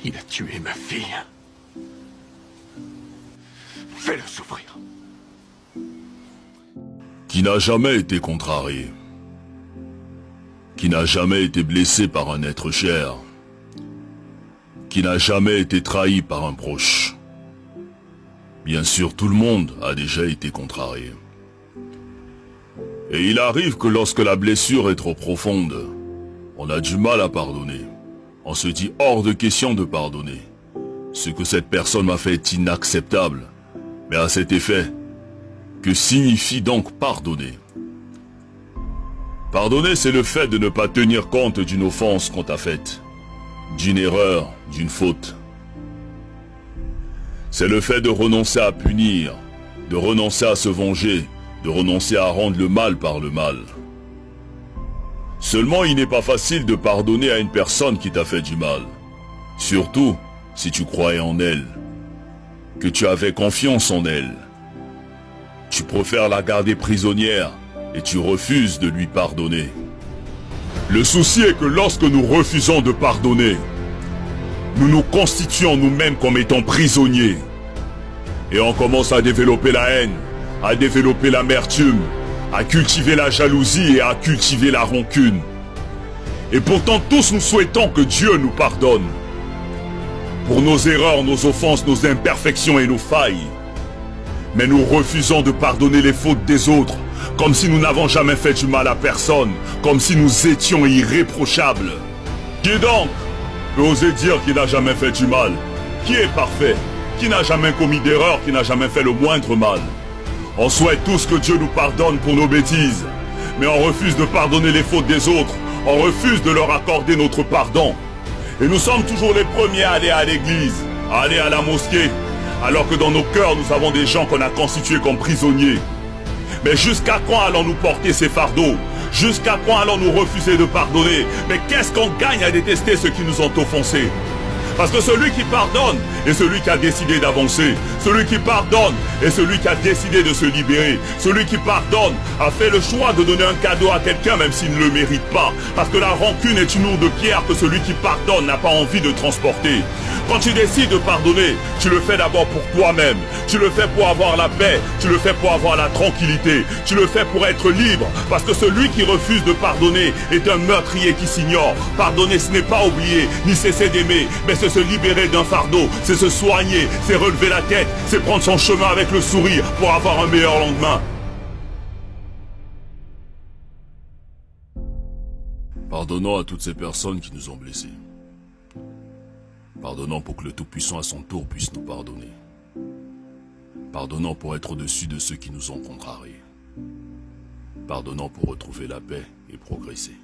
Il a tué ma fille. Fais-le souffrir. Qui n'a jamais été contrarié, qui n'a jamais été blessé par un être cher, qui n'a jamais été trahi par un proche. Bien sûr, tout le monde a déjà été contrarié. Et il arrive que lorsque la blessure est trop profonde, on a du mal à pardonner. On se dit hors de question de pardonner. Ce que cette personne m'a fait est inacceptable. Mais à cet effet, que signifie donc pardonner? Pardonner, c'est le fait de ne pas tenir compte d'une offense qu'on t'a faite, d'une erreur, d'une faute. C'est le fait de renoncer à punir, de renoncer à se venger, de renoncer à rendre le mal par le mal. Seulement, il n'est pas facile de pardonner à une personne qui t'a fait du mal. Surtout si tu croyais en elle, que tu avais confiance en elle. Tu préfères la garder prisonnière et tu refuses de lui pardonner. Le souci est que lorsque nous refusons de pardonner, nous nous constituons nous-mêmes comme étant prisonniers. Et on commence à développer la haine, à développer l'amertume, à cultiver la jalousie et à cultiver la rancune. Et pourtant tous nous souhaitons que Dieu nous pardonne. Pour nos erreurs, nos offenses, nos imperfections et nos failles. Mais nous refusons de pardonner les fautes des autres, comme si nous n'avons jamais fait du mal à personne, comme si nous étions irréprochables. Qui donc peut oser dire qu'il n'a jamais fait du mal? Qui est parfait? Qui n'a jamais commis d'erreur? Qui n'a jamais fait le moindre mal? On souhaite tous que Dieu nous pardonne pour nos bêtises, mais on refuse de pardonner les fautes des autres, on refuse de leur accorder notre pardon. Et nous sommes toujours les premiers à aller à l'église, à aller à la mosquée, alors que dans nos cœurs nous avons des gens qu'on a constitués comme prisonniers. Mais jusqu'à quand allons-nous porter ces fardeaux? Jusqu'à quand allons-nous refuser de pardonner? Mais qu'est-ce qu'on gagne à détester ceux qui nous ont offensés? Parce que celui qui pardonne est celui qui a décidé d'avancer. Celui qui pardonne est celui qui a décidé de se libérer. Celui qui pardonne a fait le choix de donner un cadeau à quelqu'un même s'il ne le mérite pas. Parce que la rancune est une lourde pierre que celui qui pardonne n'a pas envie de transporter. Quand tu décides de pardonner, tu le fais d'abord pour toi-même. Tu le fais pour avoir la paix. Tu le fais pour avoir la tranquillité. Tu le fais pour être libre. Parce que celui qui refuse de pardonner est un meurtrier qui s'ignore. Pardonner, ce n'est pas oublier, ni cesser d'aimer, mais c'est se libérer d'un fardeau, c'est se soigner, c'est relever la tête, c'est prendre son chemin avec le sourire pour avoir un meilleur lendemain. Pardonnons à toutes ces personnes qui nous ont blessés. Pardonnons pour que le Tout-Puissant à son tour puisse nous pardonner. Pardonnons pour être au-dessus de ceux qui nous ont contrariés. Pardonnons pour retrouver la paix et progresser.